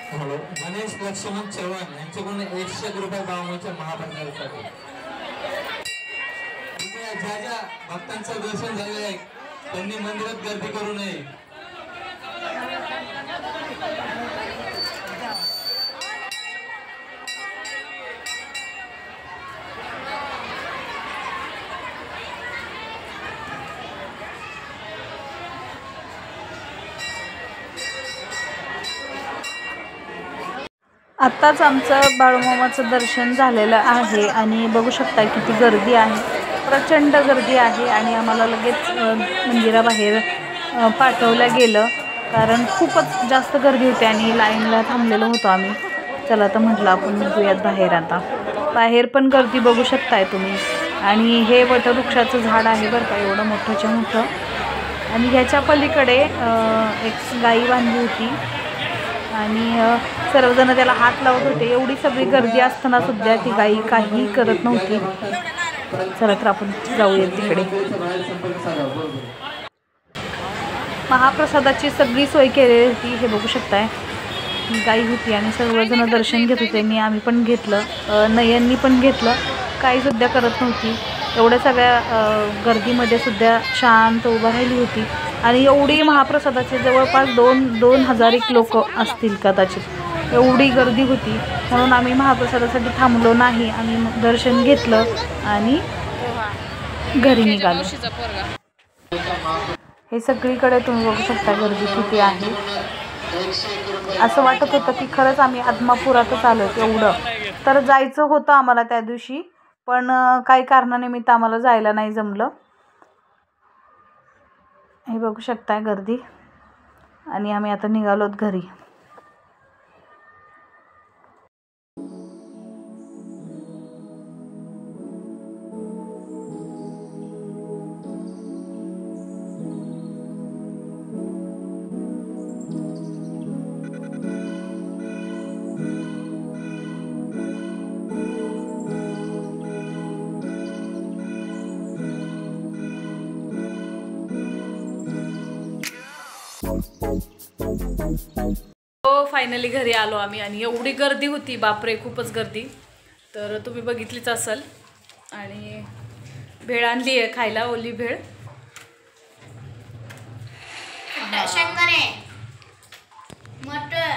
Hello, Ganesh Laxman Chavan यांच्याकडून 100 रुपये बावनच्या महाप्रसादासाठी. ज्या ज्या भक्तांचं दर्शन झालेलं आहे त्यांनी मंदिरात गर्दी करू नये. आत्ताच आमचं बाळूमामाचं दर्शन झालेलं आहे आणि बघू शकता किती गर्दी आहे, प्रचंड गर्दी आहे. आणि आम्हाला लगेच मंदिराबाहेर पाठवलं गेलं कारण खूपच जास्त गर्दी होती आणि लाईनला थांबलेलो होतो आम्ही. चला तर म्हटलं आपण निघूयात बाहेर. आता बाहेर पण गर्दी बघू शकताय तुम्ही. आणि हे वटवृक्षाचं झाड आहे बरं का, एवढं मोठंच्या मोठं. आणि ह्याच्या पलीकडे एक गाई बांधली होती आणि सर्वजण त्याला हात लावत होते. एवढी सगळी गर्दी असताना सुद्धा ती गाई काही करत नव्हती. चला तर आपण जाऊया तिकडे. महाप्रसादाची सगळी सोय केलेली होती, हे बघू शकताय. गाई होती आणि सर्वजण दर्शन घेत होते. आम्ही पण घेतलं, नयननी पण घेतलं. काही सुद्धा करत नव्हती. एवढ्या सगळ्या गर्दीमध्ये सुद्धा शांत उभा राहिली होती. आणि एवढी महाप्रसादाचे जवळपास 2,000 लोक असतील कदाचित, एवढी गर्दी होती. म्हणून आम्ही महाप्रसादासाठी थांबलो नाही. आम्ही दर्शन घेतलं आणि घरी निघालो. हे सगळीकडे तुम्ही बघू शकता गर्दी किती आहे. असं वाटत होतं की खरंच आम्ही आदमापुरातच आलो. एवढं तर जायचं होतं आम्हाला त्या दिवशी, पण काही कारणानिमित्त आम्हाला जायला नाही जमलं. हे बघू शकताय गर्दी. आणि आम्ही आता निघालोत घरी. फायनली घरी आलो आम्ही. आणि एवढी गर्दी होती, बापरे खूपच गर्दी. तर तुम्ही बघितलीच असेल. आणि भेळ आणली आहे खायला, ओली भेळ. शेंगदाणे, मटर,